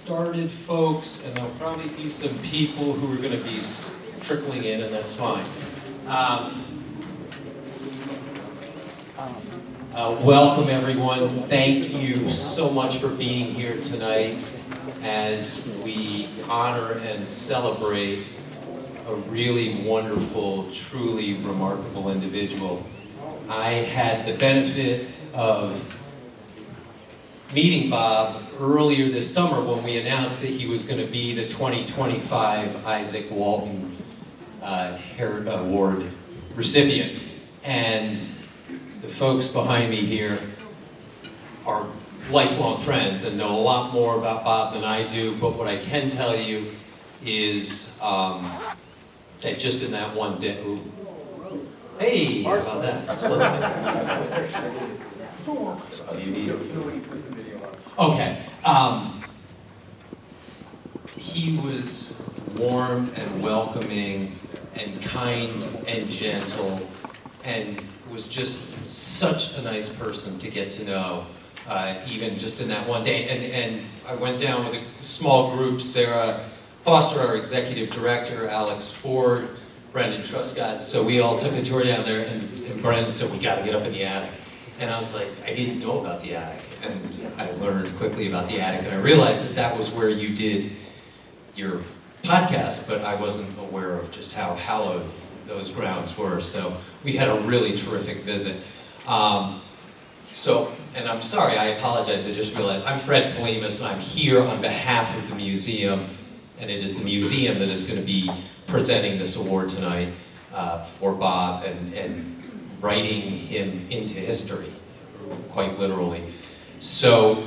started, folks, and there'll probably be some people who are going to be trickling in, and that's fine. Welcome, everyone. Thank you so much for being here tonight as we honor and celebrate a really wonderful, truly remarkable individual. I had the benefit of meeting Bob earlier this summer when we announced that he was going to be the 2025 Izaak Walton Award recipient. And the folks behind me here are lifelong friends and know a lot more about Bob than I do, but what I can tell you is that just in that one day, hey, how about that? So you need it. Okay. He was warm and welcoming and kind and gentle and was just such a nice person to get to know, even just in that one day. And I went down with a small group, Sarah Foster, our executive director, Alex Ford, Brendan Truscott. So we all took a tour down there, and Brendan said, we got to get up in the attic. And I was like, I didn't know about the attic. And I learned quickly about the attic, and I realized that that was where you did your podcast, but I wasn't aware of just how hallowed those grounds were. So we had a really terrific visit. And I'm sorry, I apologize, I just realized I'm Fred Polimas, and I'm here on behalf of the museum, and it is the museum that is going to be presenting this award tonight for Bob and writing him into history, quite literally. So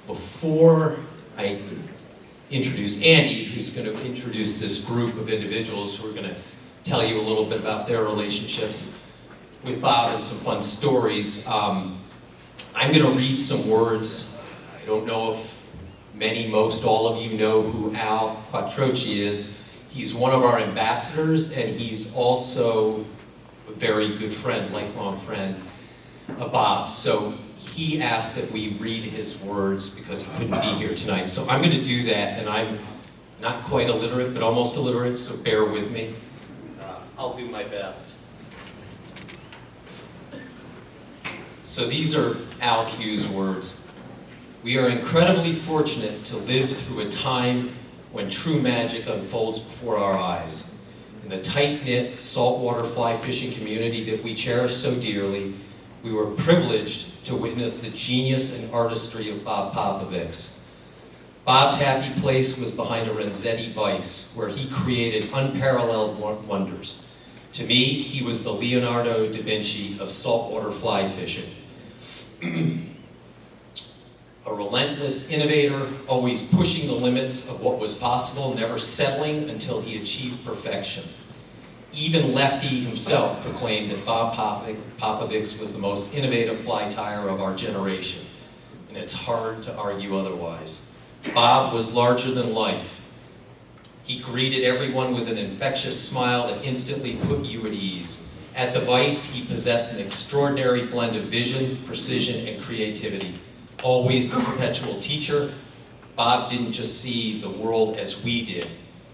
before I introduce Andy, who's going to introduce this group of individuals who are going to tell you a little bit about their relationships with Bob and some fun stories, I'm going to read some words. I don't know if most all of you know who Al Quattrochi is. He's one of our ambassadors, and he's also a very good friend, lifelong friend of Bob's. So he asked that we read his words because he couldn't be here tonight. So I'm going to do that, and I'm not quite illiterate, but almost illiterate, so bear with me. I'll do my best. So these are Al Q's words. We are incredibly fortunate to live through a time when true magic unfolds before our eyes. In the tight-knit saltwater fly fishing community that we cherish so dearly, we were privileged to witness the genius and artistry of Bob Popovics. Bob's happy place was behind a Renzetti vise, where he created unparalleled wonders. To me, he was the Leonardo da Vinci of saltwater fly fishing. A relentless innovator, always pushing the limits of what was possible, never settling until he achieved perfection. Even Lefty himself proclaimed that Bob Popovics was the most innovative fly tyer of our generation, and it's hard to argue otherwise. Bob was larger than life. He greeted everyone with an infectious smile that instantly put you at ease. At the Vice, he possessed an extraordinary blend of vision, precision, and creativity. Always the perpetual teacher, Bob didn't just see the world as we did.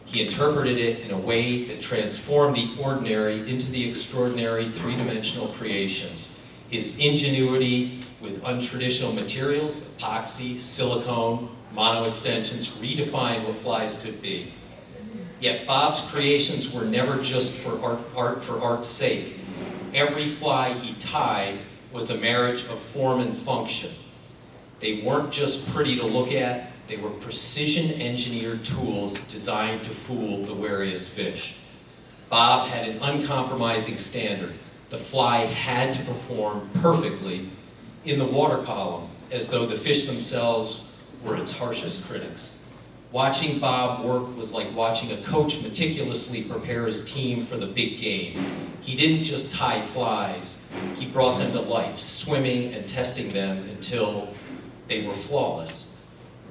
He interpreted it in a way that transformed the ordinary into the extraordinary three-dimensional creations. His ingenuity with untraditional materials, epoxy, silicone, mono extensions, redefined what flies could be. Yet Bob's creations were never just for art for art's sake. Every fly he tied was a marriage of form and function. They weren't just pretty to look at, they were precision-engineered tools designed to fool the wariest fish. Bob had an uncompromising standard. The fly had to perform perfectly in the water column, as though the fish themselves were its harshest critics. Watching Bob work was like watching a coach meticulously prepare his team for the big game. He didn't just tie flies, he brought them to life, swimming and testing them until they were flawless.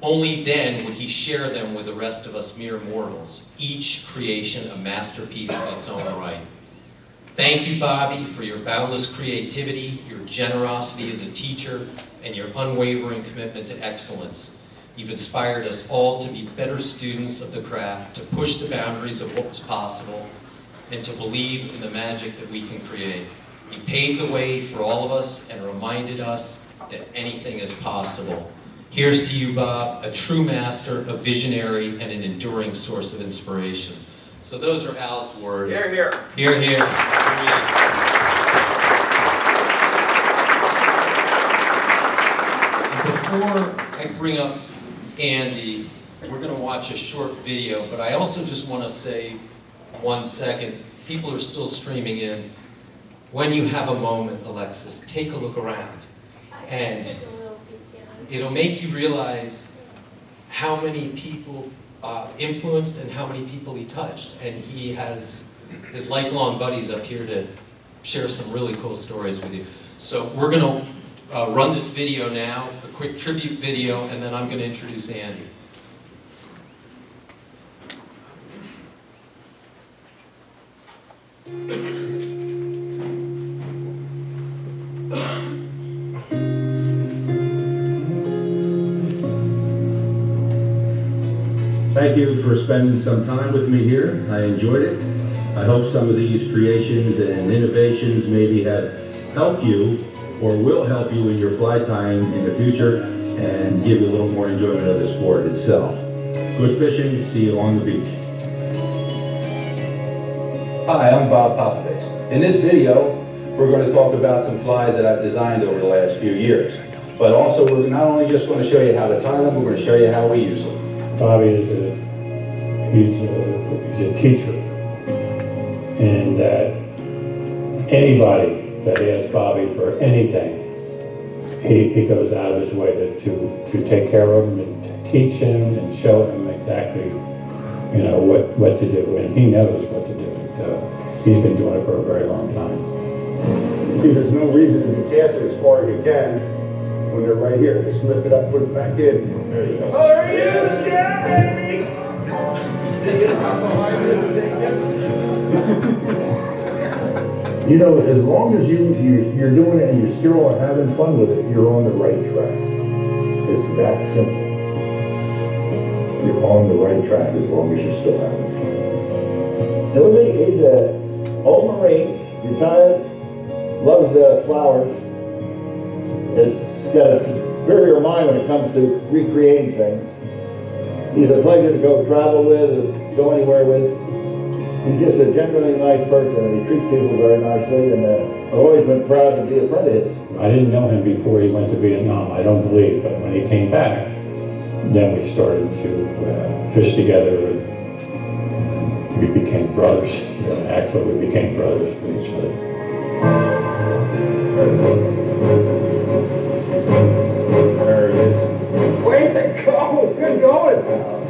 Only then would he share them with the rest of us mere mortals, each creation a masterpiece in its own right. Thank you, Bobby, for your boundless creativity, your generosity as a teacher, and your unwavering commitment to excellence. You've inspired us all to be better students of the craft, to push the boundaries of what was possible, and to believe in the magic that we can create. You paved the way for all of us and reminded us that anything is possible. Here's to you, Bob, a true master, a visionary, and an enduring source of inspiration. So those are Al's words. Hear, hear. Hear, hear. And before I bring up Andy, we're going to watch a short video, but I also just want to say 1 second. People are still streaming in. When you have a moment, Alexis, take a look around. And it'll make you realize how many people influenced and how many people he touched. And he has his lifelong buddies up here to share some really cool stories with you. So we're going to run this video now, a quick tribute video, and then I'm going to introduce Andy. Thank you for spending some time with me here. I enjoyed it. I hope some of these creations and innovations maybe have helped you or will help you in your fly tying in the future and give you a little more enjoyment of the sport itself. Good fishing. See you on the beach. Hi, I'm Bob Popovics. In this video, we're going to talk about some flies that I've designed over the last few years. But also, we're not only just going to show you how to tie them, we're going to show you how we use them. Bobby is he's a teacher, and that anybody that asks Bobby for anything, he goes out of his way to take care of him and to teach him and show him exactly, you know, what to do, and he knows what to do. So he's been doing it for a very long time. See, there's no reason to cast it as far as you can when they're right here. Just lift it up, put it back in. There you go. There he is, yeah, You know, as long as you're doing it and you're still having fun with it, you're on the right track. It's that simple. You're on the right track as long as you're still having fun. He's an old Marine, retired, loves flowers, has got a superior mind when it comes to recreating things. He's a pleasure to go travel with, or go anywhere with. He's just a genuinely nice person, and he treats people very nicely, and I've always been proud to be a friend of his. I didn't know him before he went to Vietnam, I don't believe, but when he came back, then we started to fish together, and we became brothers. Actually, we became brothers with each other. There it is. Way to go! Good going!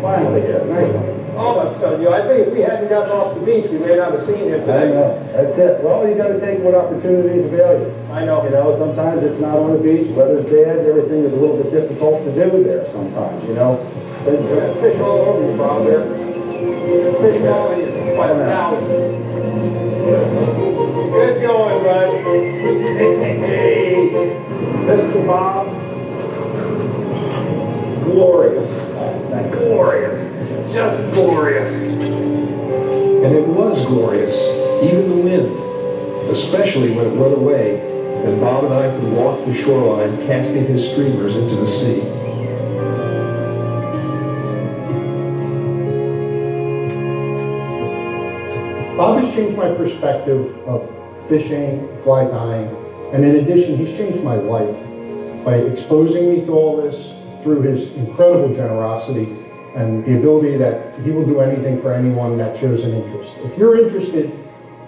Finally here. Nice one. Oh, I'm telling you, I think if we hadn't gotten off the beach, we may not have seen him I today. know. That's it. Well, you got to take what opportunities avail you. I know. You know, sometimes it's not on the beach, weather's bad, everything is a little bit difficult to do there sometimes, you know. But, Fish all over you, Bob, there. Fish all over you by thousands. Good going, bud. Hey, Mr. Bob. Glorious. Glorious. Just glorious. And it was glorious, even the wind, especially when it went away and Bob and I could walk the shoreline casting his streamers into the sea. Bob has changed my perspective of fishing, fly tying, and in addition, he's changed my life by exposing me to all this through his incredible generosity and the ability that he will do anything for anyone that shows an interest. If you're interested,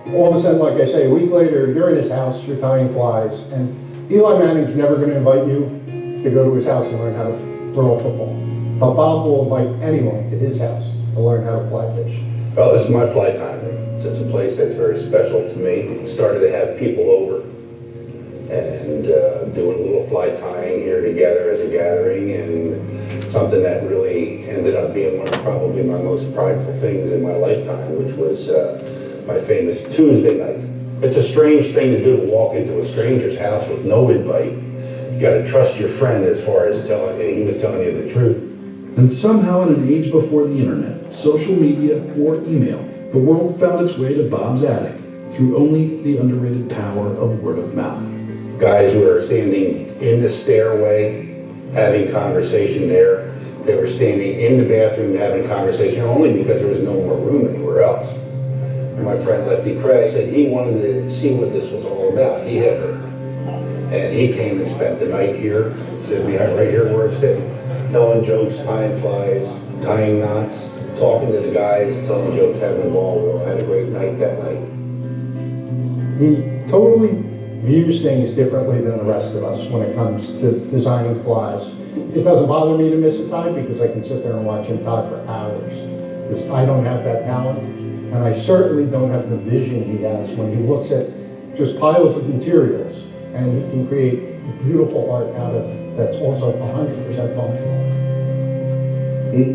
all of a sudden, like I say, a week later, you're in his house, you're tying flies, and Eli Manning's never going to invite you to go to his house and learn how to throw a football. But Bob will invite anyone to his house to learn how to fly fish. Well, this is my fly tying room. It's a place that's very special to me. Started to have people over and doing a little fly tying here together as a gathering, and something that really ended up being one of probably my most prideful things in my lifetime, which was my famous Tuesday night. It's a strange thing to do, to walk into a stranger's house with no invite. You got to trust your friend as far as he was telling you the truth. And somehow in an age before the internet, social media, or email, the world found its way to Bob's attic through only the underrated power of word of mouth. Guys who were standing in the stairway having conversation there. They were standing in the bathroom having conversation only because there was no more room anywhere else. And my friend Lefty Craig said he wanted to see what this was all about. He had heard. And he came and spent the night here, sitting behind right here where I'm sitting, telling jokes, tying flies, tying knots, talking to the guys, telling jokes, having a ball. We all had a great night that night. He totally views things differently than the rest of us when it comes to designing flies. It doesn't bother me to miss a tie because I can sit there and watch him tie for hours. Because I don't have that talent, and I certainly don't have the vision he has when he looks at just piles of materials, and he can create beautiful art out of it that's also 100% functional.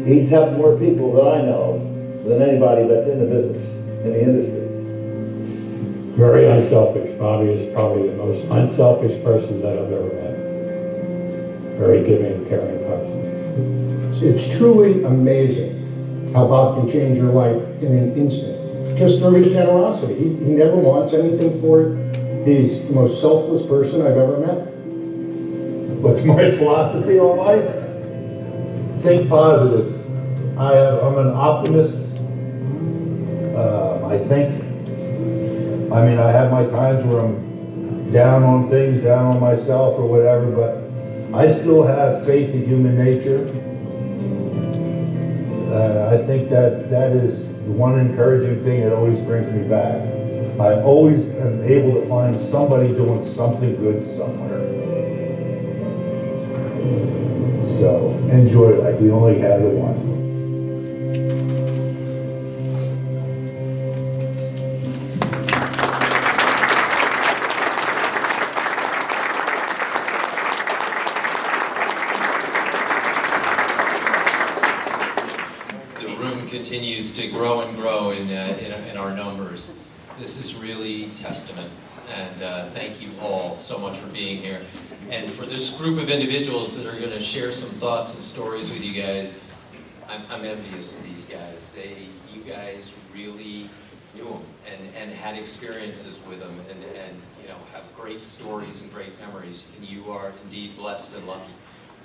He's helped more people that I know of than anybody that's in the business, in the industry. Very unselfish. Bobby is probably the most unselfish person that I've ever met. Very giving, caring person. It's truly amazing how Bob can change your life in an instant, just through his generosity. He never wants anything for it. He's the most selfless person I've ever met. What's my philosophy on life? Think positive. I'm an optimist. I have my times where I'm down on things, down on myself or whatever, but I still have faith in human nature. I think that is the one encouraging thing that always brings me back. I always am able to find somebody doing something good somewhere. So enjoy life. We only have the one. Continues to grow and grow in our numbers. This is really testament, and thank you all so much for being here. And for this group of individuals that are going to share some thoughts and stories with you guys, I'm envious of these guys. You guys really knew them and had experiences with them, and have great stories and great memories, and you are indeed blessed and lucky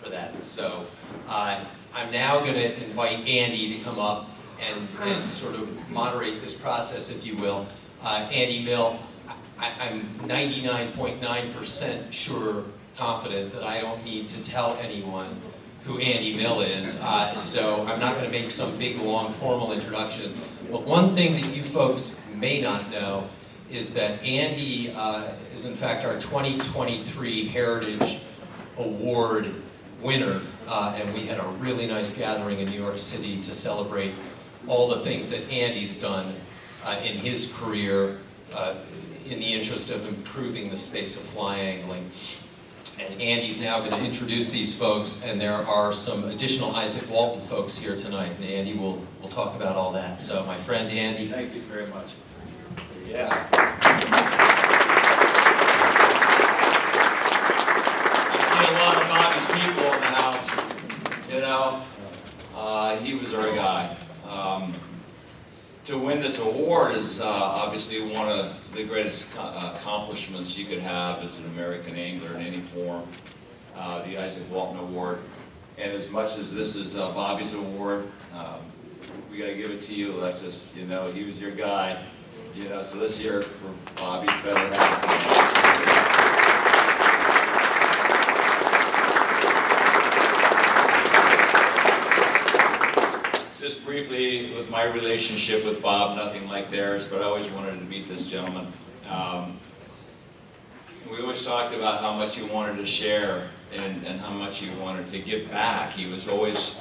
for that. So I'm now going to invite Andy to come up and sort of moderate this process, if you will. Andy Mill, I'm 99.9% sure, confident that I don't need to tell anyone who Andy Mill is, so I'm not going to make some big, long, formal introduction. But one thing that you folks may not know is that Andy is in fact our 2023 Heritage Award winner, and we had a really nice gathering in New York City to celebrate all the things that Andy's done in his career in the interest of improving the space of fly angling. And Andy's now going to introduce these folks, and there are some additional Izaak Walton folks here tonight, and Andy will talk about all that. So my friend Andy. Thank you very much. Yeah. I see a lot of Bobby's people in the house, he was our guy. To win this award is obviously one of the greatest accomplishments you could have as an American angler in any form, the Izaak Walton Award. And as much as this is Bobby's award, we got to give it to you, Alexis. He was your guy. So this year for Bobby, better have it. Just briefly, with my relationship with Bob, nothing like theirs, but I always wanted to meet this gentleman. We always talked about how much he wanted to share and how much he wanted to give back. He was always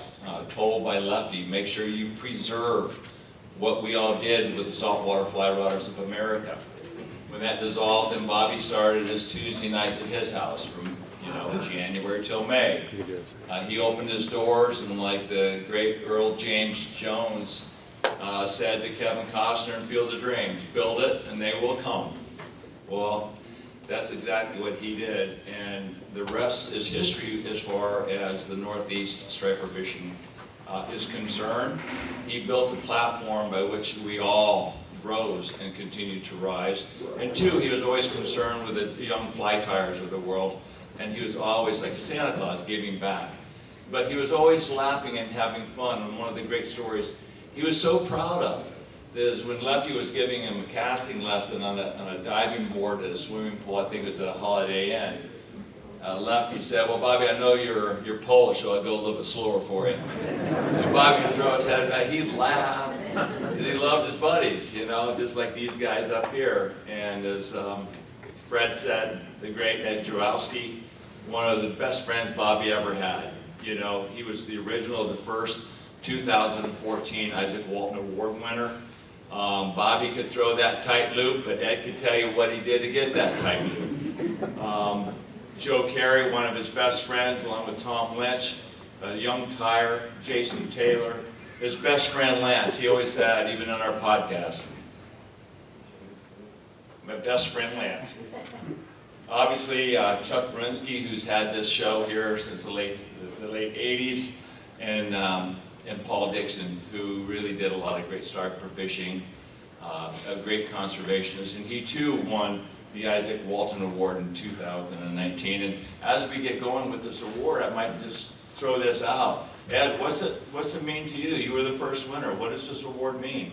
told by Lefty, make sure you preserve what we all did with the Saltwater Fly Rodders of America. When that dissolved, then Bobby started his Tuesday nights at his house from January till May. He opened his doors, and like the great Earl James Jones said to Kevin Costner in Field of Dreams, build it and they will come. Well, that's exactly what he did, and the rest is history as far as the Northeast striper fishing is concerned. He built a platform by which we all rose and continued to rise. And two, he was always concerned with the young fly tyers of the world, and he was always like a Santa Claus giving back. But he was always laughing and having fun. And one of the great stories he was so proud of is when Lefty was giving him a casting lesson on a diving board at a swimming pool. I think it was at a Holiday Inn. Lefty said, "Well, Bobby, I know you're Polish, so I'll go a little bit slower for you." And Bobby would throw his head back. He'd laugh because he loved his buddies, you know, just like these guys up here. And as Fred said, the great Ed Jaworowski, one of the best friends Bobby ever had. You know, he was the original of the first 2014 Izaak Walton Award winner. Bobby could throw that tight loop, but Ed could tell you what he did to get that tight loop. Joe Carey, one of his best friends, along with Tom Lynch, a young tyer, Jason Taylor, his best friend Lance. He always said, even on our podcast, my best friend Lance. Obviously, Chuck Verinsky, who's had this show here since the late 80s, and Paul Dixon, who really did a lot of great stuff for fishing, a great conservationist, and he too won the Izaak Walton Award in 2019. And as we get going with this award, I might just throw this out. Ed, what's it mean to you? You were the first winner. What does this award mean?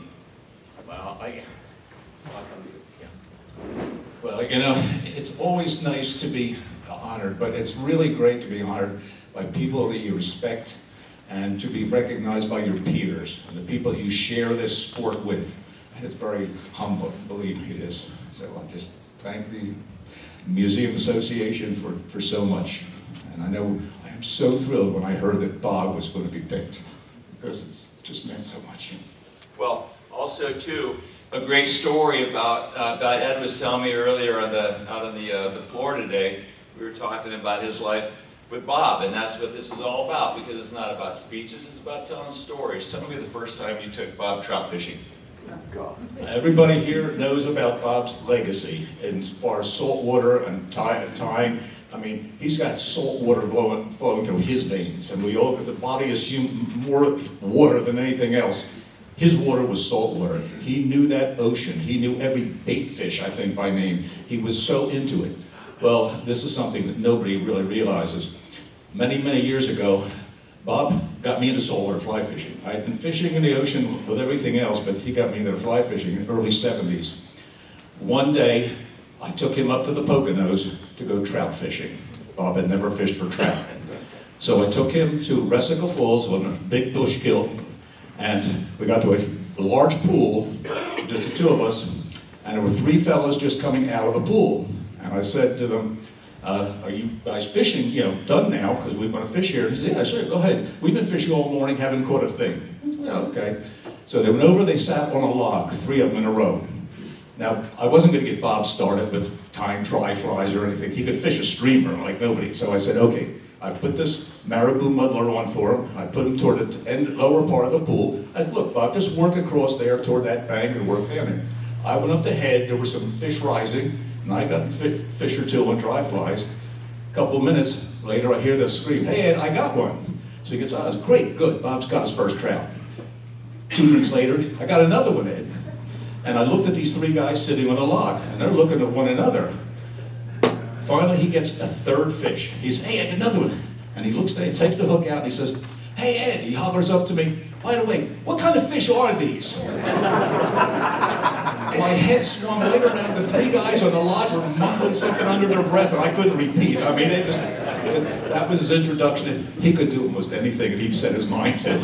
Well, you know, it's always nice to be honored, but it's really great to be honored by people that you respect and to be recognized by your peers and the people you share this sport with. And it's very humbling, believe me it is. So I just thank the Museum Association for so much. And I know I am so thrilled when I heard that Bob was going to be picked, because it just meant so much. Well, also too, a great story about Ed was telling me earlier out on the floor today. We were talking about his life with Bob, and that's what this is all about, because it's not about speeches, it's about telling stories. Tell me the first time you took Bob trout fishing. Everybody here knows about Bob's legacy as far as saltwater and tying. I mean, he's got salt water flowing through his veins, and we all, the body assumes more water than anything else. His water was salt water. He knew that ocean. He knew every bait fish, I think, by name. He was so into it. Well, this is something that nobody really realizes. Many, many years ago, Bob got me into saltwater fly fishing. I had been fishing in the ocean with everything else, but he got me into fly fishing in the early 70s. One day, I took him up to the Poconos to go trout fishing. Bob had never fished for trout. So I took him to Resica Falls on a big bush kill, and we got to a large pool, just the two of us, and there were three fellas just coming out of the pool. And I said to them, are you guys fishing, you know, done now, because we want to fish here? And he said, yeah, sure, go ahead. We've been fishing all morning, haven't caught a thing. Yeah, okay. So they went over, they sat on a log, three of them in a row. Now, I wasn't going to get Bob started with tying dry flies or anything. He could fish a streamer like nobody. So I said, okay, I put this marabou muddler on for him. I put him toward the lower part of the pool. I said, look, Bob, just work across there toward that bank and work down there. I went up the head, there were some fish rising, and I got a fish or two on dry flies. A couple of minutes later, I hear this scream, hey, Ed, I got one. So he goes, oh, that's great, good, Bob's got his first trout. 2 minutes later, I got another one, Ed. And I looked at these three guys sitting on a log, and they're looking at one another. Finally, he gets a third fish. He says, hey, Ed, another one. And he looks there, he takes the hook out, and he says, hey, Ed, he hollers up to me, by the way, what kind of fish are these? My head swung right around. The three guys on the log were mumbling something under their breath, and I couldn't repeat. I mean, that was his introduction. He could do almost anything that he set his mind to.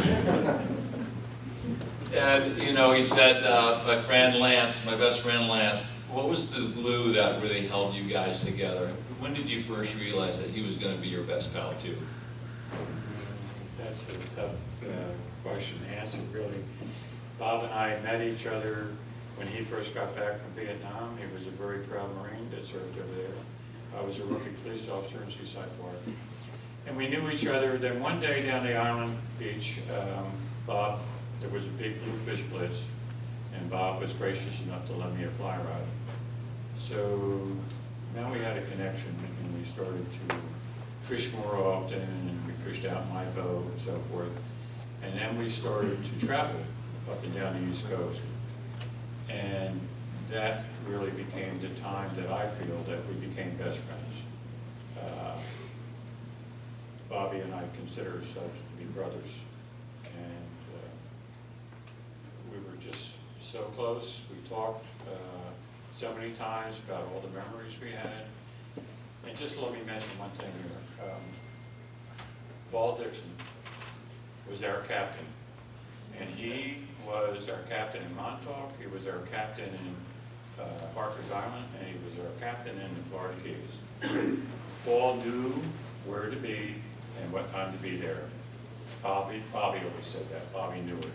And, you know, he said, my friend Lance, my best friend Lance, what was the glue that really held you guys together? When did you first realize that he was going to be your best pal, too? That's a tough question to answer, really. Bob and I met each other when he first got back from Vietnam. He was a very proud Marine that served over there. I was a rookie police officer in Seaside Park. And we knew each other. Then one day down the island beach, Bob, there was a big bluefish blitz, and Bob was gracious enough to lend me a fly rod. So now we had a connection, and we started to fish more often, and we fished out my boat and so forth. And then we started to travel up and down the East Coast. And that really became the time that I feel that we became best friends. Bobby and I consider ourselves to be brothers. And we were just so close. We talked so many times about all the memories we had. And just let me mention one thing here. Paul Dixon was our captain. And he was our captain in Montauk, he was our captain in Parker's Island, and he was our captain in the Florida Keys. Paul knew where to be and what time to be there. Bobby always said that. Bobby knew it.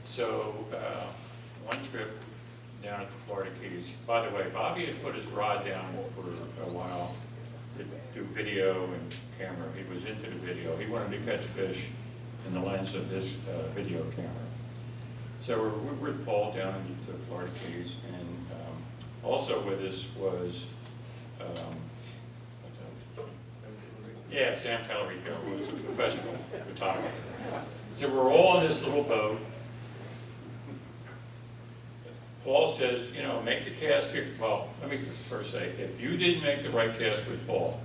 So one trip down at the Florida Keys. By the way, Bobby had put his rod down for a while to do video and camera. He was into the video. He wanted to catch fish in the lens of his video camera. So we're with Paul down in the Florida Keys, and also with us was Sam Tallarico, who was a professional photographer. So we're all on this little boat. Paul says, you know, make the cast here. Well, let me first say, if you didn't make the right cast with Paul,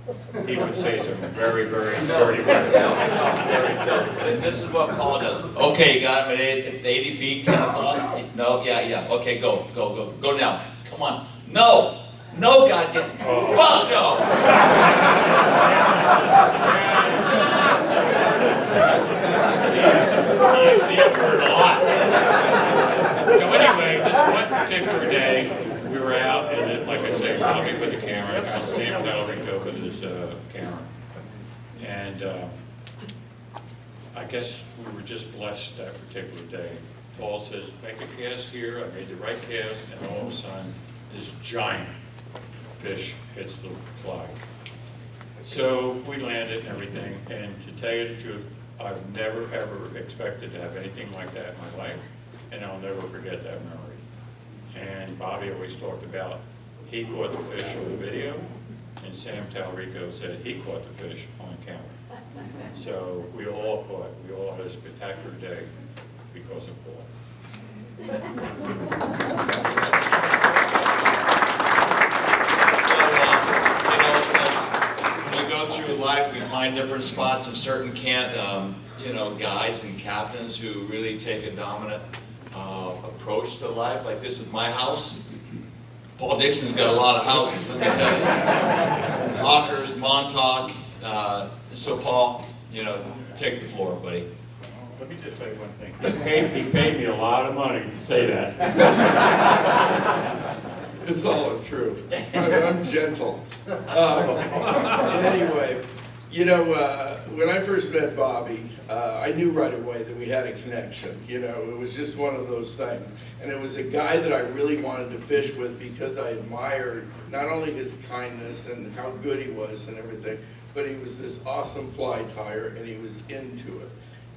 he would say some very, very dirty words. Very dirty words. This is what Paul does. Okay, you got him at 80 feet, 10 o'clock? No, yeah. Okay, go now. Come on. No, goddamn. Fuck no! He used the F word a lot. So anyway, this one particular day, we were out, and like I say, Bobby put the camera, and Sam Tallarico with his camera. And I guess we were just blessed that particular day. Paul says, make a cast here. I made the right cast, and all of a sudden, this giant fish hits the fly. So we landed and everything, and to tell you the truth, I've never ever expected to have anything like that in my life, and I'll never forget that memory. And Bobby always talked about he caught the fish on the video, and Sam Tallarico said he caught the fish on camera. So we all had a spectacular day because of Paul. When we go through life, we find different spots of certain guides and captains who really take a dominant approach to life. Like, this is my house. Paul Dixon's got a lot of houses, let me tell you. Hawkers, Montauk. So Paul, take the floor, buddy. Let me just tell you one thing. He paid me a lot of money to say that. It's all true. I'm gentle. Anyway, when I first met Bobby, I knew right away that we had a connection. It was just one of those things. And it was a guy that I really wanted to fish with because I admired not only his kindness and how good he was and everything, but he was this awesome fly tyer and he was into it.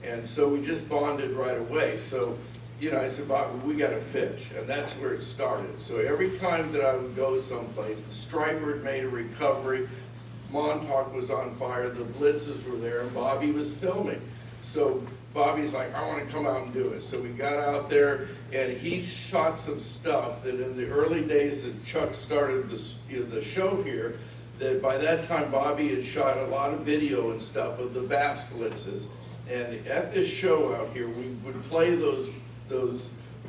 And so we just bonded right away. So, I said, Bob, we got to fish. And that's where it started. So every time that I would go someplace, the striper had made a recovery, Montauk was on fire, the blitzes were there, and Bobby was filming. So Bobby's like, I want to come out and do it. So we got out there, and he shot some stuff that in the early days that Chuck started the show here, that by that time Bobby had shot a lot of video and stuff of the bass blitzes. And at this show out here, we would play those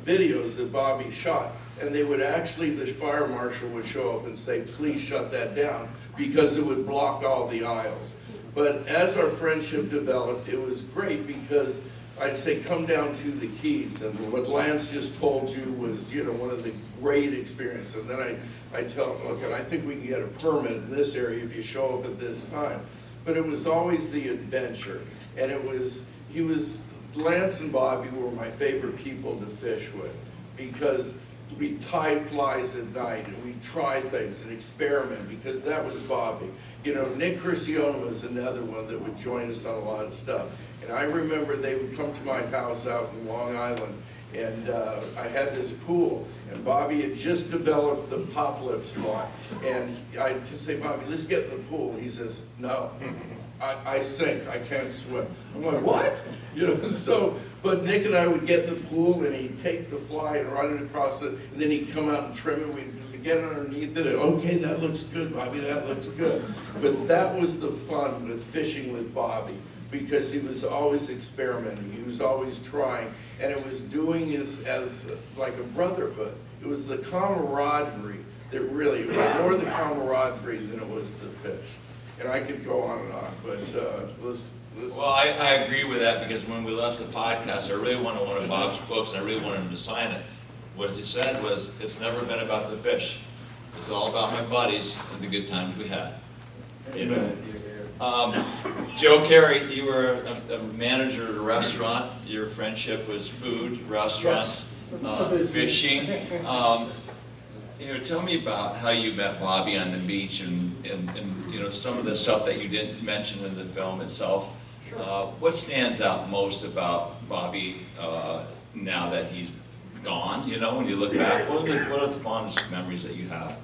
videos that Bobby shot, and they would actually, the fire marshal would show up and say, please shut that down, because it would block all the aisles. But as our friendship developed, it was great because I'd say, come down to the Keys, and what Lance just told you was, one of the great experiences. And then I tell him, look, I think we can get a permit in this area if you show up at this time. But it was always the adventure, and Lance and Bobby were my favorite people to fish with because we tied flies at night and we tried things and experiment because that was Bobby. Nick Curcione was another one that would join us on a lot of stuff. And I remember they would come to my house out in Long Island, and I had this pool, and Bobby had just developed the pop lips fly. And I'd say, Bobby, let's get in the pool. He says, no. I sink, I can't swim. I'm like, what? You know, so, but Nick and I would get in the pool and he'd take the fly and run it across it, and then he'd come out and trim it, we'd get underneath it, and, okay, that looks good, Bobby, that looks good. But that was the fun with fishing with Bobby, because he was always experimenting, he was always trying, and it was doing it as like a brotherhood. It was the camaraderie that really, it was more the camaraderie than it was the fish. And I could go on and on, but let's. Well, I agree with that, because when we left the podcast, I really wanted one of Bob's books, and I really wanted him to sign it. What he said was, it's never been about the fish. It's all about my buddies and the good times we had. Amen. Joe Carey, you were a manager at a restaurant. Your friendship was food, restaurants, fishing. Tell me about how you met Bobby on the beach, and some of the stuff that you didn't mention in the film itself. Sure. What stands out most about Bobby now that he's gone? When you look back, what are the fondest memories that you have?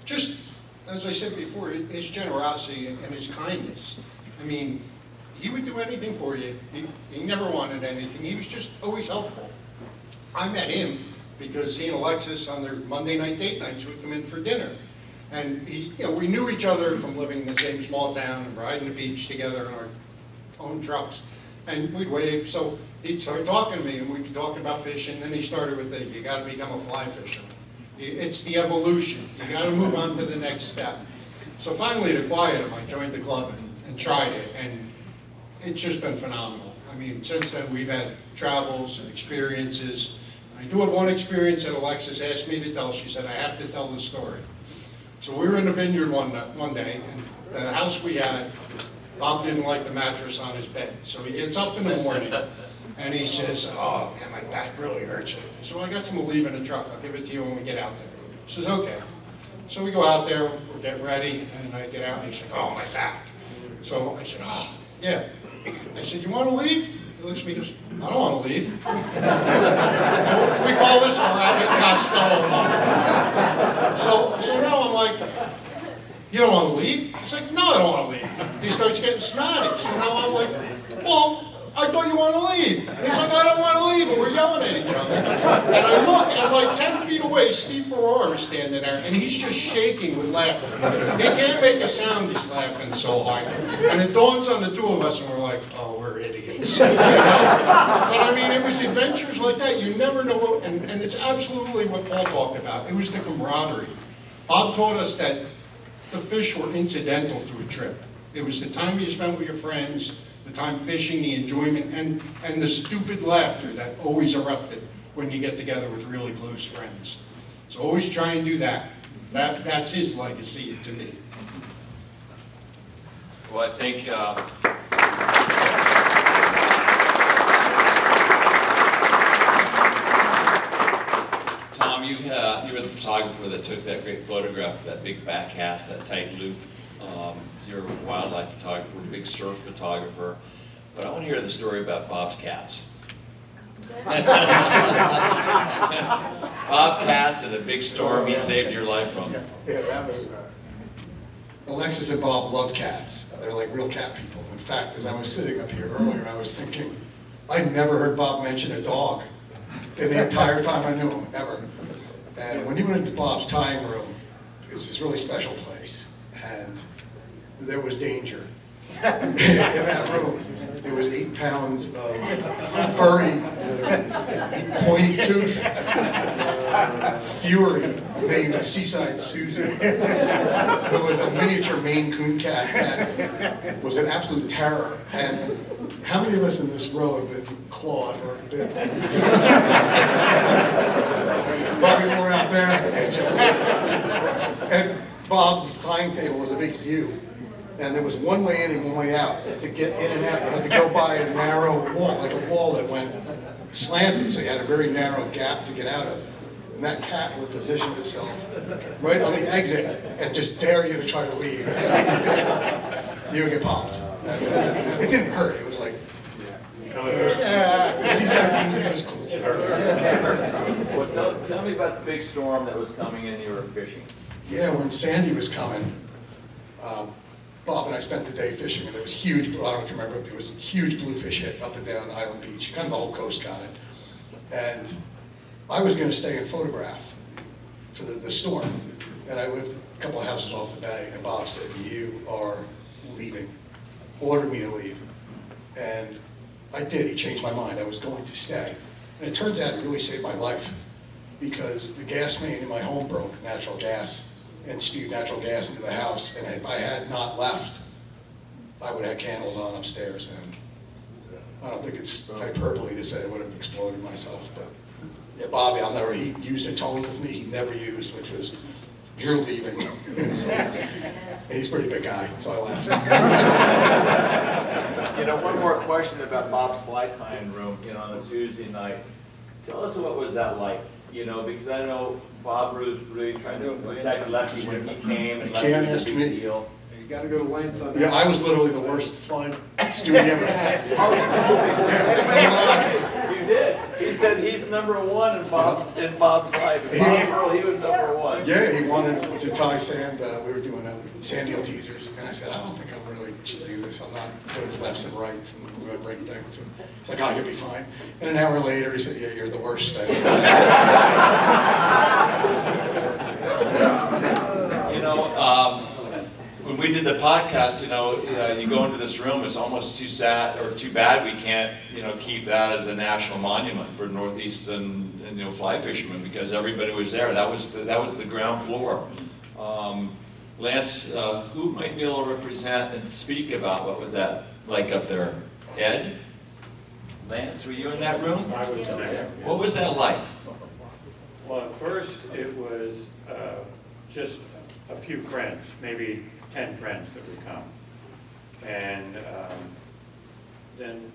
Just as I said before, his generosity and his kindness. I mean, he would do anything for you. He never wanted anything. He was just always helpful. I met him because he and Alexis on their Monday night date nights would come in for dinner. And we knew each other from living in the same small town and riding the beach together in our own trucks. And we'd wave, so he'd start talking to me, and we'd be talking about fishing. Then he started with you gotta become a fly fisherman. It's the evolution. You gotta move on to the next step. So finally, to quiet him, I joined the club and tried it, and it's just been phenomenal. I mean, since then, we've had travels and experiences. I do have one experience that Alexis asked me to tell. She said, I have to tell this story. So we were in the vineyard one day, and the house we had, Bob didn't like the mattress on his bed. So he gets up in the morning, and he says, oh, man, my back really hurts. So I got some Aleve in the truck. I'll give it to you when we get out there. He says, okay. So we go out there, we're getting ready, and I get out, and he's like, oh, my back. So I said, oh, yeah. I said, you want to leave? He looks at me and goes, I don't want to leave. We call this our Abbott Costello moment. So now I'm like, you don't want to leave? He's like, no, I don't want to leave. He starts getting snotty. So now I'm like, well, I thought you wanted to leave. And he's like, I don't want to leave. And we're yelling at each other. And I look, and like 10 feet away, Steve Ferrara is standing there, and he's just shaking with laughter. He can't make a sound, he's laughing so hard. And it dawns on the two of us, and we're like, oh, we're idiots. But I mean, it was adventures like that. You never know what, and it's absolutely what Paul talked about. It was the camaraderie. Bob taught us that the fish were incidental to a trip. It was the time you spent with your friends, the time fishing, the enjoyment, and the stupid laughter that always erupted when you get together with really close friends. So always try and do that. That's his legacy to me. Well, I think Tom, you were the photographer that took that great photograph of that big back cast, that tight loop. You're a wildlife photographer, a big surf photographer, but I want to hear the story about Bob's cats. Bob cats and a big storm he saved your life from. Yeah, that was. Alexis and Bob love cats. They're like real cat people. In fact, as I was sitting up here earlier, I was thinking, I never heard Bob mention a dog in the entire time I knew him, ever. And when he went into Bob's tying room, it was this really special place, and there was danger in that room. There was 8 pounds of furry, pointy-toothed fury named Seaside Susie, who was a miniature Maine Coon cat that was an absolute terror. And how many of us in this row have been clawed or been? Probably more out there. And Bob's tying table was a big U. And there was one way in and one way out. To get in and out, you had to go by a narrow wall, like a wall that went slanted, so you had a very narrow gap to get out of. And that cat would position itself right on the exit and just dare you to try to leave. And if you did, you would get popped. And it didn't hurt, it was like, the Seaside Susie was cool. Well, tell me about the big storm that was coming in, you were fishing. Yeah, when Sandy was coming, Bob and I spent the day fishing, and there was huge, I don't know if you remember, there was huge bluefish hit up and down Island Beach. Kind of the whole coast got it. And I was going to stay and photograph for the storm. And I lived a couple of houses off the bay, and Bob said, "You are leaving." Ordered me to leave. And I did. He changed my mind. I was going to stay. And it turns out it really saved my life, because the gas main in my home broke, natural gas, and spewed natural gas into the house. And if I had not left, I would have had candles on upstairs. And I don't think it's hyperbole to say I would have exploded myself. But yeah, Bobby, he used a tone with me he never used, which was, "You're leaving." He's a pretty big guy, so I laughed. You know, one more question about Bob's fly tying room, on a Tuesday night. Tell us what was that like, because I know Bob was really trying to protect Lefty when he came. And You can't ask me. Deal. You gotta go to Lance on that. Yeah, I was literally the worst flying student ever had. You did. He said he's number one in Bob's life. In Bob's world, he was number one. Yeah, he wanted to tie sand. We were doing sand eel teasers, and I said, "I don't think I really should do this. I'm not good with lefts and rights and right things." And he's like, "Oh, you'll be fine." And an hour later, he said, "Yeah, you're the worst." When we did the podcast, you go into this room, it's almost too sad or too bad we can't, keep that as a national monument for Northeastern, fly fishermen, because everybody was there. That was the ground floor. Lance, who might be able to represent and speak about what was that like up there? Ed? Lance, were you in that room? I was there. What was that like? Well, at first it was just a few friends, maybe 10 friends that would come. And then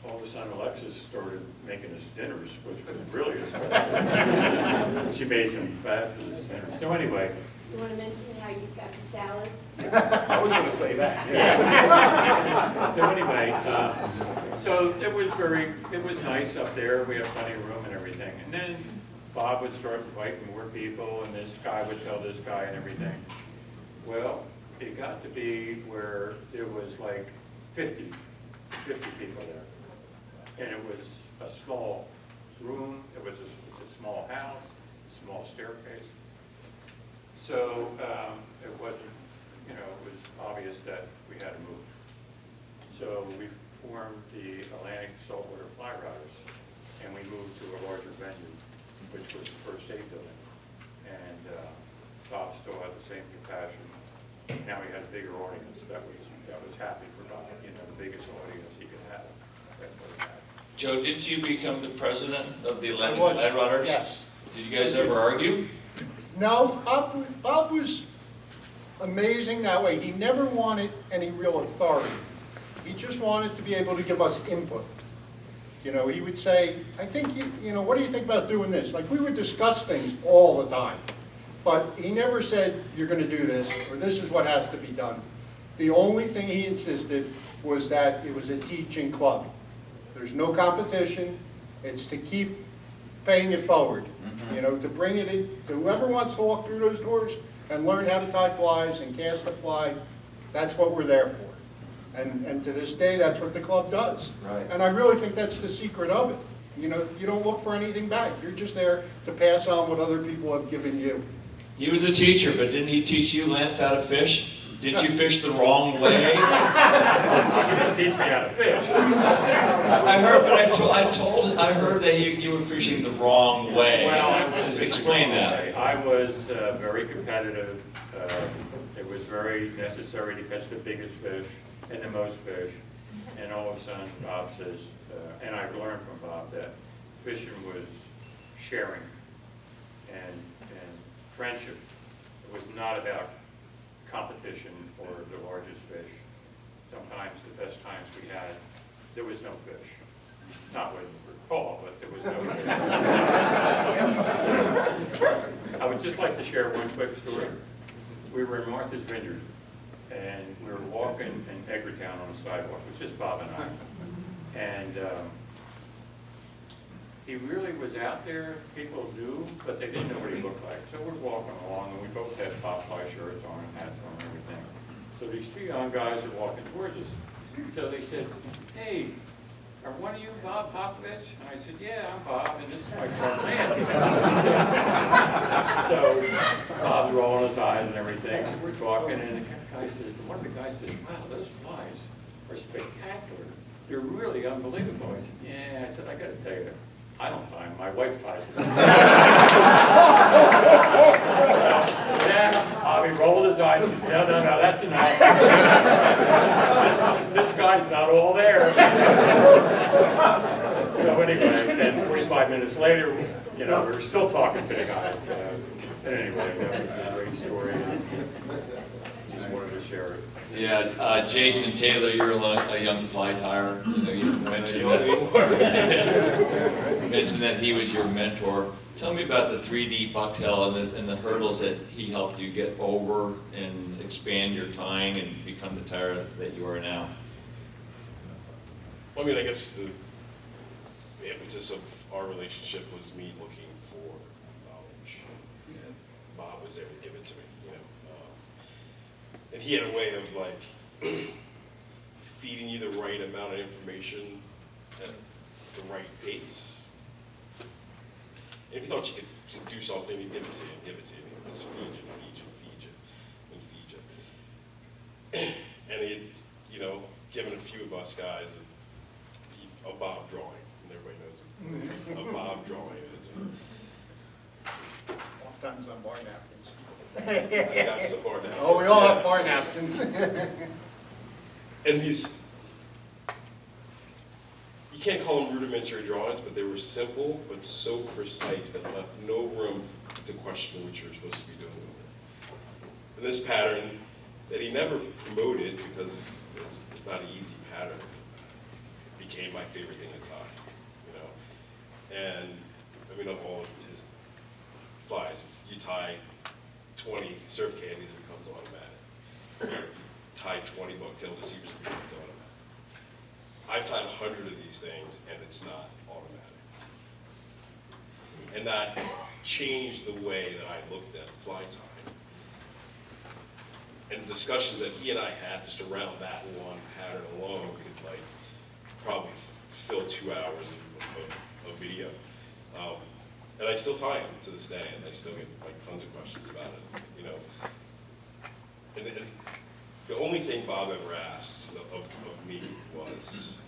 all of a sudden Alexis started making us dinners, which was really special. She made some fabulous dinners. So anyway. You want to mention how you got the salad? I was going to say that. Yeah. So anyway, so it was nice up there. We had plenty of room and everything. And then Bob would start inviting more people, and this guy would tell this guy and everything. Well, it got to be where there was like 50 people there. And it was a small room, it's a small house, small staircase. So it wasn't, it was obvious that we had to move. So we formed the Atlantic Saltwater Fly Routers, and we moved to a larger venue, which was the First Aid Building. And Bob still had the same compassion. Now he had a bigger audience. That was happy for Bob, the biggest audience he could have. That's what he had. Joe, didn't you become the president of the Atlantic I was, Fly Routers? yes. Did you guys ever argue? No, Bob was amazing that way. He never wanted any real authority. He just wanted to be able to give us input. He would say, "I think what do you think about doing this?" Like, we would discuss things all the time. But he never said, "You're going to do this," or "This is what has to be done." The only thing he insisted was that it was a teaching club. There's no competition. It's to keep paying it forward. To bring it in, to whoever wants to walk through those doors and learn how to tie flies and cast a fly, that's what we're there for. And to this day, that's what the club does. Right. And I really think that's the secret of it. You don't look for anything back. You're just there to pass on what other people have given you. He was a teacher, but didn't he teach you, Lance, how to fish? Did you fish the wrong way? He didn't teach me how to fish. I heard, but I heard that you were fishing the wrong way. Well, explain that. I was very competitive. It was very necessary to catch the biggest fish and the most fish. And all of a sudden, Bob says, and I learned from Bob that fishing was sharing and friendship. It was not about competition for the largest fish. Sometimes the best times we had, there was no fish. Not when we were caught, but there was no fish. I would just like to share one quick story. We were in Martha's Vineyard, and we were walking in Edgartown on the sidewalk. It was just Bob and I. And he really was out there. People knew, but they didn't know what he looked like. So we're walking along, and we both had pop-fly shirts on and hats on and everything. So these two young guys are walking towards us. So they said, "Hey, are one of you Bob Popovics?" And I said, "Yeah, I'm Bob, and this is my friend Lance." So Bob's rolling his eyes and everything. So we're talking, and one of the guys said, "Wow, those flies are spectacular. They're really unbelievable." I said, "Yeah." I said, "I got to tell you, I don't tie them. My wife ties them." Yeah, Bobby rolled his eyes. He said, "No, no, no, that's enough. this guy's not all there." So anyway, then 45 minutes later, we were still talking to the guys. But anyway, that was a great story. Just wanted to share it. Yeah, Jason Taylor, you're a young fly tyer. You mentioned that. You mentioned that he was your mentor. Tell me about the 3D bucktail and the hurdles that he helped you get over and expand your tying and become the tyer that you are now. Well, I mean, I guess the impetus of our relationship was me looking for knowledge, and Bob was there to give it to me, and he had a way of like feeding you the right amount of information at the right pace. And if you thought you could do something, he'd give it to you and give it to you. He'd just feed you and feed you and feed you and feed you. And he'd, given a few of us guys a Bob drawing, and everybody knows what a Bob drawing is. Oftentimes on bar napkins. I got some bar napkins. Oh, we all have bar napkins. And these, you can't call them rudimentary drawings, but they were simple, but so precise that left no room to question what you're supposed to be doing with it. And this pattern that he never promoted, because it's not an easy pattern, became my favorite thing to tie, And I mean, of all of his flies, if you tie 20 surf candies, it becomes automatic. Tie 20 bucktail deceivers, it becomes automatic. I've tied 100 of these things, and it's not automatic. And that changed the way that I looked at fly tying. And discussions that he and I had just around that one pattern alone could probably fill 2 hours of video. And I still tie them to this day, and I still get tons of questions about it, And it's, the only thing Bob ever asked of me was,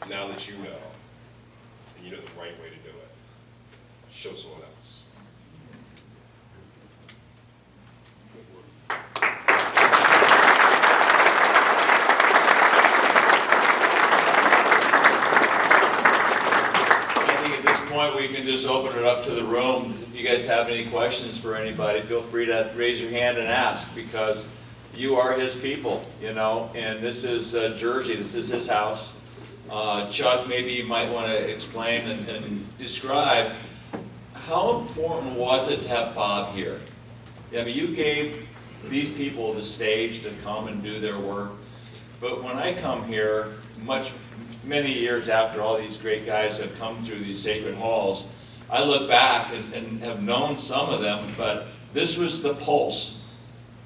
now that you know, and you know the right way to do it, show someone else. We can just open it up to the room. If you guys have any questions for anybody, feel free to raise your hand and ask, because you are his people, and this is Jersey, this is his house. Chuck, maybe you might want to explain and describe how important was it to have Bob here? I mean, you gave these people the stage to come and do their work, but when I come here, many years after all these great guys have come through these sacred halls, I look back and have known some of them, but this was the pulse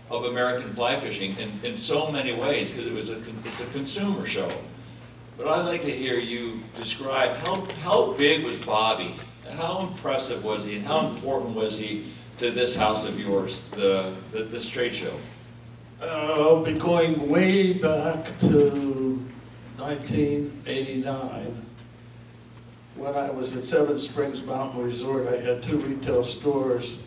of American fly fishing in so many ways, because it's a consumer show. But I'd like to hear you describe how big was Bobby, and how impressive was he, and how important was he to this house of yours, this trade show? I'll be going way back to 1989, when I was at Seven Springs Mountain Resort. I had 2 retail stores,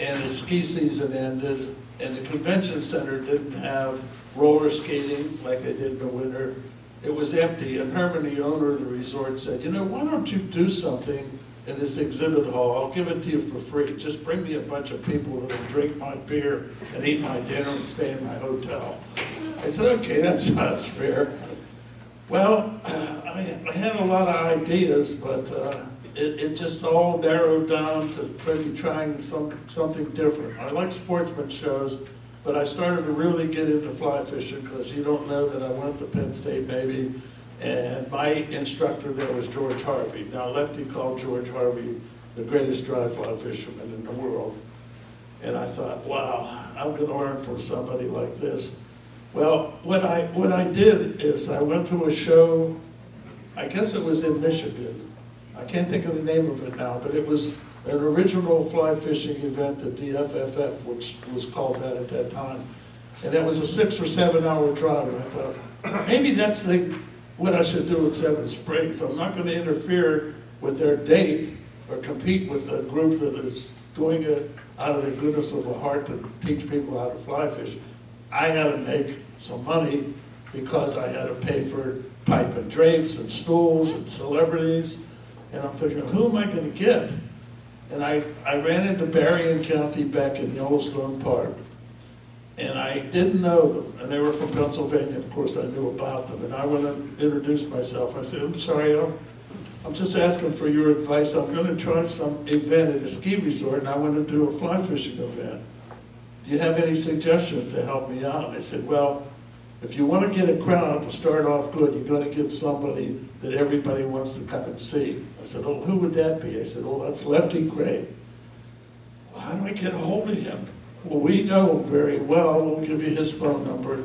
and the ski season ended, and the convention center didn't have roller skating like they did in the winter. It was empty, and Herman, the owner of the resort, said, why don't you do something in this exhibit hall? I'll give it to you for free. Just bring me a bunch of people that will drink my beer and eat my dinner and stay in my hotel. I said, okay, that sounds fair. Well, I had a lot of ideas, but it just all narrowed down to maybe trying something different. I like sportsman shows, but I started to really get into fly fishing, because you don't know that I went to Penn State Navy, and my instructor there was George Harvey. Now, Lefty called George Harvey the greatest dry fly fisherman in the world. And I thought, wow, I'm going to learn from somebody like this. Well, what I did is I went to a show, I guess it was in Michigan. I can't think of the name of it now, but it was an original fly fishing event at the FFF, which was called that at that time. And it was a 6 or 7 hour drive, and I thought, maybe that's what I should do at Seven Springs. I'm not going to interfere with their date or compete with a group that is doing it out of the goodness of a heart to teach people how to fly fish. I had to make some money because I had to pay for pipe and drapes and stools and celebrities. And I'm thinking, who am I going to get? And I ran into Barry and Kathy Beck in Yellowstone Park. And I didn't know them. And they were from Pennsylvania. Of course, I knew about them. And I went and introduced myself. I said, I'm sorry, I'm just asking for your advice. I'm going to try some event at a ski resort, and I want to do a fly fishing event. Do you have any suggestions to help me out? And they said, well, if you want to get a crowd to start off good, you've got to get somebody that everybody wants to come and see. I said, oh, who would that be? I said, oh, that's Lefty Gray. Well, how do I get a hold of him? Well, we know him very well. We'll give you his phone number.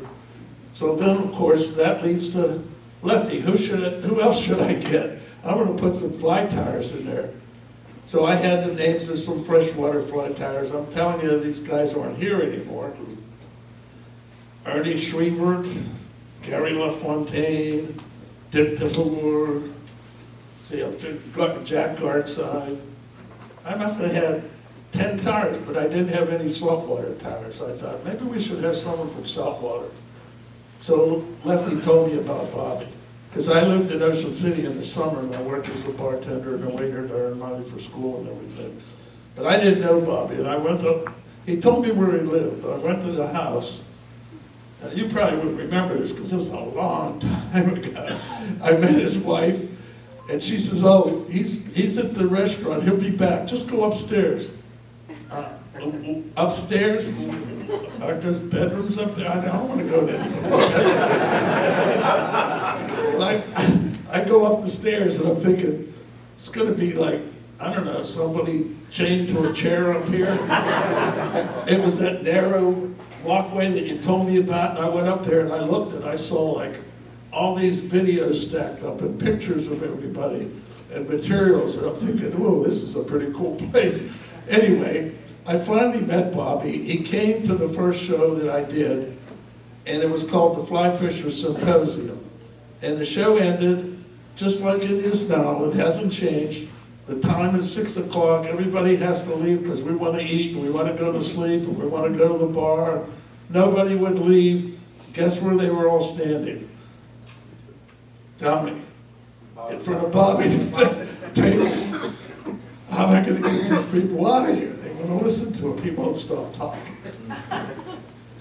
So then, of course, that leads to Lefty. Who else should I get? I'm going to put some fly tires in there. So I had the names of some freshwater fly tires. I'm telling you, these guys aren't here anymore. Ernie Shrevert, Gary LaFontaine, Dick DeHoor, Jack Gartside. I must have had 10 tires, but I didn't have any saltwater tires. I thought, maybe we should have someone from saltwater. So Lefty told me about Bobby. Because I lived in Ocean City in the summer, and I worked as a bartender and a waiter to earn money for school and everything. But I didn't know Bobby, and I went up, he told me where he lived. I went to the house. You probably wouldn't remember this because it was a long time ago. I met his wife, and she says, oh, he's at the restaurant, he'll be back, just go upstairs. Upstairs? Aren't there bedrooms up there? I don't want to go to anybody's bedroom. I go up the stairs and I'm thinking, it's going to be like, I don't know, somebody chained to a chair up here. It was that narrow walkway that you told me about, and I went up there and I looked and I saw like all these videos stacked up and pictures of everybody and materials, and I'm thinking, oh, this is a pretty cool place. Anyway, I finally met Bobby. He came to the first show that I did, and it was called the Fly Fisher Symposium. And the show ended just like it is now. It hasn't changed. The time is 6 o'clock. Everybody has to leave because we want to eat, and we want to go to sleep, and we want to go to the bar. Nobody would leave. Guess where they were all standing? Tell me. In front of Bobby's table. How am I going to get these people out of here? They want to listen to him. He won't stop talking.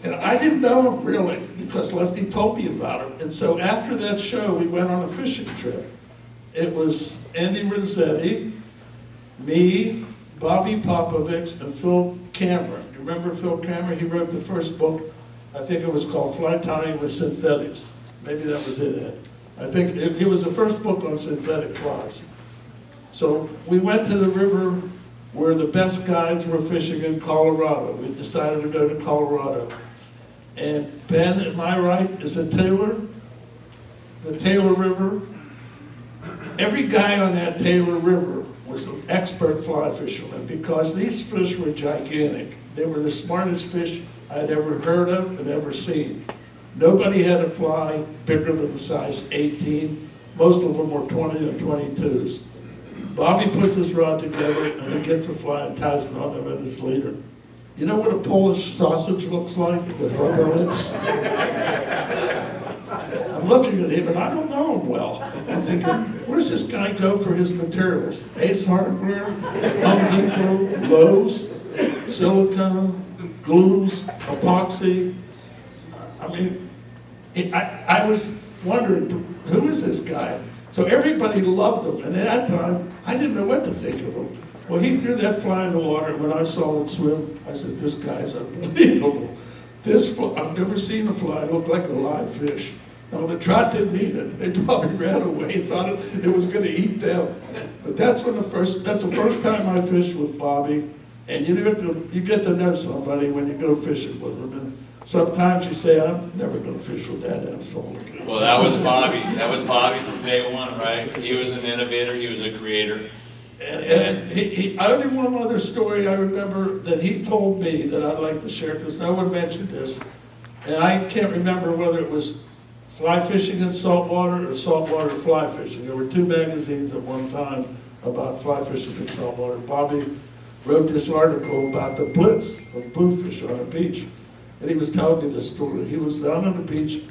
And I didn't know him really because Lefty told me about him. And so after that show, we went on a fishing trip. It was Andy Renzetti, me, Bobby Popovics, and Phil Cameron. You remember Phil Cameron? He wrote the first book. I think it was called Fly Tying with Synthetics. Maybe that was it, Ed. I think it was the first book on synthetic flies. So we went to the river where the best guides were fishing in Colorado. We decided to go to Colorado. And Ben, am I right, is it Taylor? The Taylor River? Every guy on that Taylor River was an expert fly fisherman because these fish were gigantic. They were the smartest fish I'd ever heard of and ever seen. Nobody had a fly bigger than the size 18. Most of them were 20 and 22s. Bobby puts his rod together and he gets a fly and ties it on 1 minute later. You know what a Polish sausage looks like with rubber lips? I'm looking at him and I don't know him well. I'm thinking, where's this guy go for his materials? Ace Hardware, Home Depot, Lowe's, silicone, glues, epoxy. I mean, I was wondering, who is this guy? So everybody loved him, and at that time, I didn't know what to think of him. Well, he threw that fly in the water, and when I saw it swim, I said, this guy's unbelievable. This fly, I've never seen a fly look like a live fish. Now, the trout didn't eat it. They probably ran away and thought it was going to eat them. But that's the first time I fished with Bobby, and you get to know somebody when you go fishing with them. And sometimes you say, I'm never gonna fish with that asshole again. Well, that was Bobby. That was Bobby from day one, right? He was an innovator. He was a creator. And only one other story I remember that he told me that I'd like to share, because no one mentioned this. And I can't remember whether it was fly fishing in saltwater or saltwater fly fishing. There were two magazines at one time about fly fishing in saltwater. Bobby wrote this article about the blitz of bluefish on a beach. And he was telling me this story. He was down on the beach,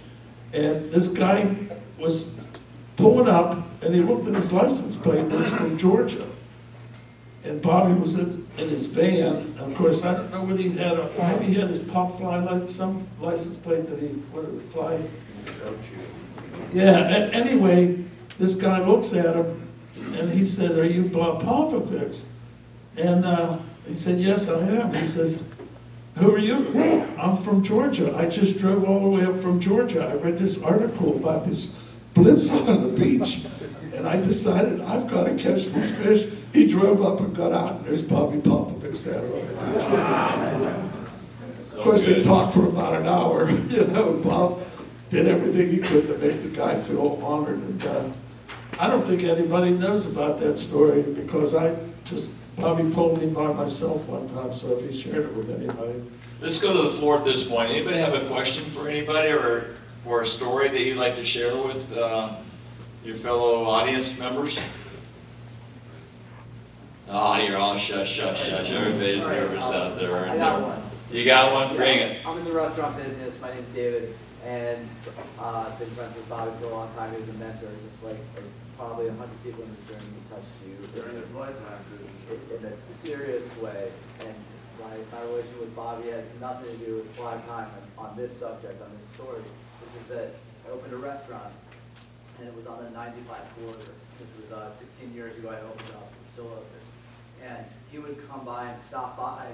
and this guy was pulling up, and he looked at his license plate, and it was from Georgia. And Bobby was in his van, and of course, I don't know whether he had maybe he had his pop fly, like some license plate that he, what did it fly? Yeah, anyway, this guy looks at him, and he says, "Are you Bob Popovics?" And he said, "Yes, I am." He says, "Who are you?" "I'm from Georgia. I just drove all the way up from Georgia. I read this article about this blitz on the beach, and I decided I've got to catch these fish." He drove up and got out, and there's Bobby Popovics there on the beach. Of course, they talked for about an hour. You know, Bob did everything he could to make the guy feel honored. And I don't think anybody knows about that story, because Bobby told me by myself one time, so if he shared it with anybody. Let's go to the floor at this point. Anybody have a question for anybody, or a story that you'd like to share with your fellow audience members? Oh, you're all shush. Everybody's nervous out there. I got one. You got one? Bring it. I'm in the restaurant business. My name's David, and I've been friends with Bobby for a long time. He was a mentor. Just like probably 100 people in this room who touched you in a serious way. And my relationship with Bobby has nothing to do with fly time on this subject, on this story, which is that I opened a restaurant, and it was on the 95 corridor. This was 16 years ago. I opened up, still open. And he would come by and stop by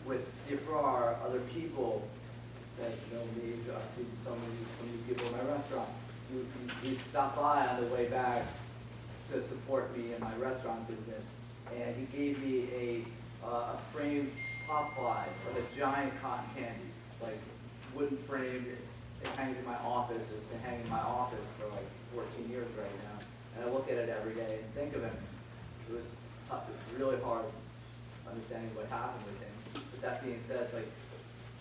with Steve Farrar, other people that know me. I've seen so many people in my restaurant. He'd stop by on the way back to support me in my restaurant business. And he gave me a framed pop fly of a giant cotton candy, like wooden frame. It hangs in my office. It's been hanging in my office for like 14 years right now. And I look at it every day and think of him. It was tough, it was really hard understanding what happened with him. But that being said, like,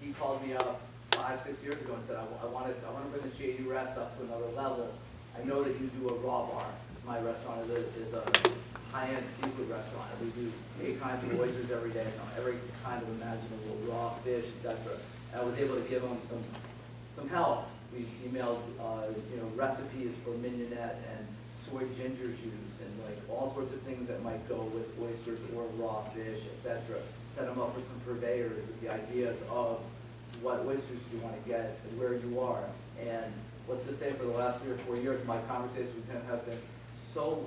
he called me up 5-6 years ago and said, I want to bring the Shady Rest up to another level. I know that you do a raw bar. My restaurant is a high-end seafood restaurant. We do 8 kinds of oysters every day, every kind of imaginable raw fish, etc. And I was able to give him some help. We emailed recipes for mignonette and soy ginger juice and like all sorts of things that might go with oysters or raw fish, etc. Set them up with some purveyors with the ideas of what oysters you want to get and where you are. And let's just say for the last 3 or 4 years, my conversations with him have been so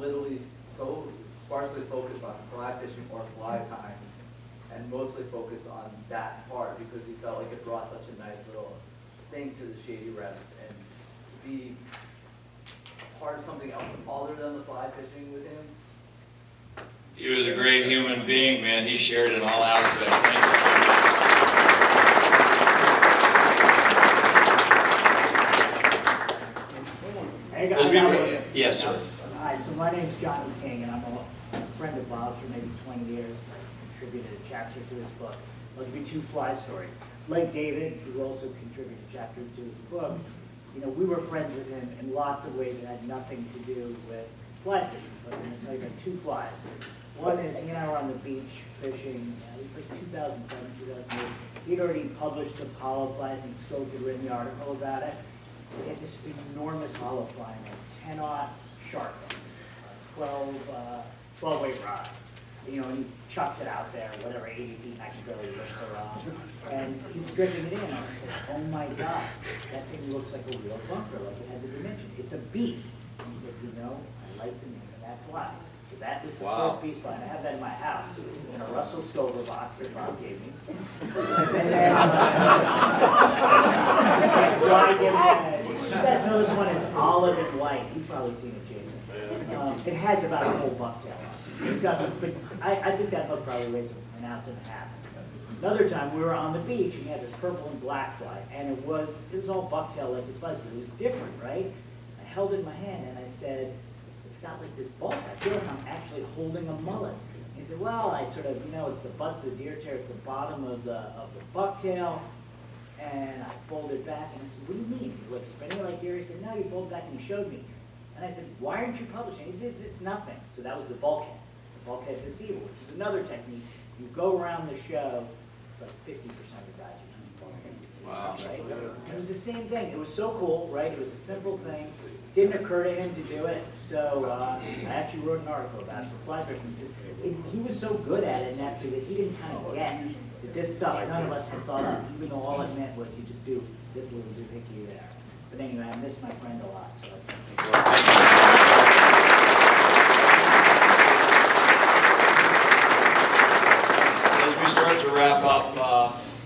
sparsely focused on fly fishing or fly time, and mostly focused on that part because he felt like it brought such a nice little thing to the Shady Rest, and to be part of something else other than the fly fishing with him. He was a great human being, man. He shared in all aspects. Thank you so much. Hey guys. Yes, sir. Hi, so my name's John King, and I'm a friend of Bob's for maybe 20 years. I contributed a chapter to his book. I'll give you 2 fly stories. Like David, who also contributed a chapter to his book, we were friends with him in lots of ways that had nothing to do with fly fishing. But I'm going to tell you about 2 flies. One is he and I were on the beach fishing. It was like 2007, 2008. He'd already published the hollow fly. I think Scope had written the article about it. He had this enormous hollow fly, a 10-aught shark, 12-weight rod. And he chucks it out there, whatever, 80 feet next to Billy and he's stripping it in. And I said, oh my God, that thing looks like a real bunker, like it had the dimension. It's a beast. And he said, I like the name of that fly. So that was the first beast fly. And I have that in my house in a Russell Stover box that Bob gave me. And then, you guys know this one, it's olive and white. You've probably seen it, Jason. It has about a whole bucktail on it. I think that hook probably weighs an ounce and a half. Another time, we were on the beach, and he had this purple and black fly, and it was all bucktail like his flies, but it was different, right? I held it in my hand, and I said, it's got like this bulk. I feel like I'm actually holding a mullet. He said, well, I sort of, it's the butts of the deer tail, it's the bottom of the bucktail. And I folded it back, and I said, what do you mean? He's like spinning it like deer? He said, no, you fold it back, and he showed me. And I said, why aren't you publishing? He says, it's nothing. So that was the bulkhead deceiver, which is another technique. You go around the show, it's like 50% of the guys are using bulkhead deceivers, right? And it was the same thing. It was so cool, right? It was a simple thing. Didn't occur to him to do it, so I actually wrote an article about it. So fly fishing, he was so good at it naturally that he didn't kind of get that this stuff none of us had thought of, even though all it meant was you just do this little doohickey there. But anyway, I miss my friend a lot, so As we start to wrap up,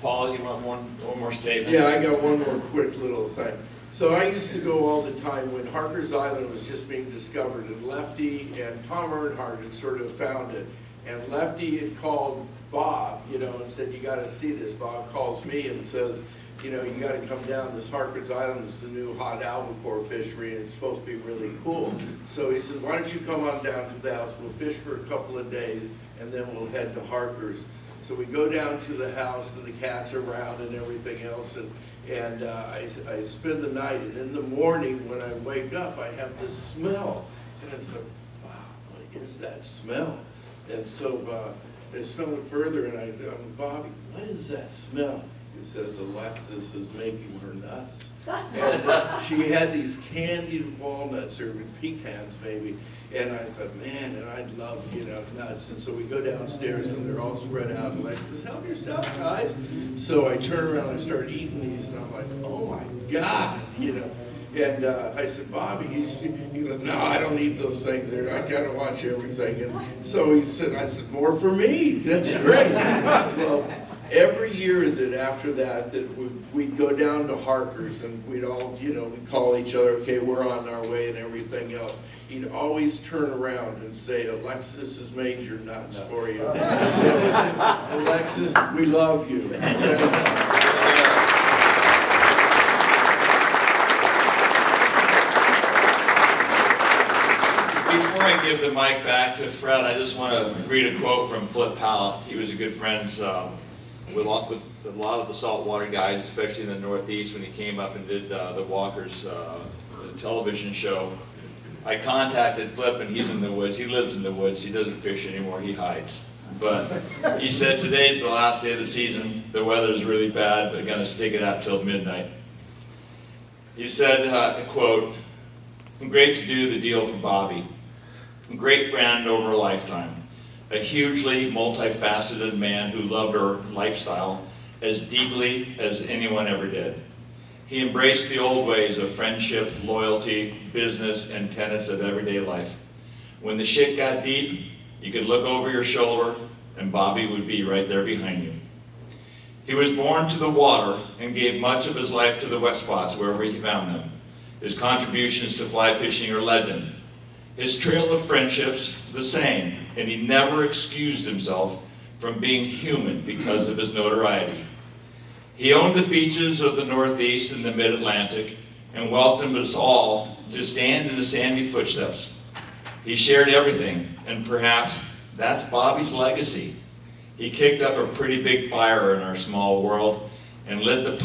Paul, you want one more statement? Yeah, I got one more quick little thing. So I used to go all the time when Harker's Island was just being discovered, and Lefty and Tom Earnhardt had sort of found it. And Lefty had called Bob, and said, you got to see this. Bob calls me and says, you got to come down this Harker's Island. It's the new hot albacore fishery, and it's supposed to be really cool. So he says, why don't you come on down to the house? We'll fish for a couple of days, and then we'll head to Harker's. So we go down to the house, and the cat's around and everything else, and I spend the night, and in the morning when I wake up, I have this smell, and it's like, wow, what is that smell? And so I smell it further, and I'm Bobby, what is that smell? He says, Alexis is making her nuts. And she had these candied walnuts, or pecans maybe, and I thought, man, and I'd love, nuts. And so we go downstairs, and they're all spread out, and Alexis, help yourself, guys. So I turn around, and I start eating these, and I'm like, oh my God, And I said, Bobby, he goes, no, I don't eat those things there. I gotta watch everything. And so I said, more for me. That's great. Well, every year that after that we'd go down to Harker's, and we'd all, we'd call each other, okay, we're on our way and everything else. He'd always turn around and say, Alexis has made your nuts for you. So, Alexis, we love you. Before I give the mic back to Fred, I just want to read a quote from Flip Pallett. He was a good friend with a lot of the saltwater guys, especially in the Northeast, when he came up and did the Walkers television show. I contacted Flip, and he's in the woods. He lives in the woods. He doesn't fish anymore. He hides. But he said, today's the last day of the season. The weather's really bad, but going to stick it out till midnight. He said, quote, great to do the deal for Bobby. Great friend over a lifetime. A hugely multifaceted man who loved our lifestyle as deeply as anyone ever did. He embraced the old ways of friendship, loyalty, business, and tenets of everyday life. When the shit got deep, you could look over your shoulder, and Bobby would be right there behind you. He was born to the water and gave much of his life to the wet spots wherever he found them. His contributions to fly fishing are legend. His trail of friendships, the same, and he never excused himself from being human because of his notoriety. He owned the beaches of the Northeast and the Mid-Atlantic and welcomed us all to stand in his sandy footsteps. He shared everything, and perhaps that's Bobby's legacy. He kicked up a pretty big fire in our small world and lit the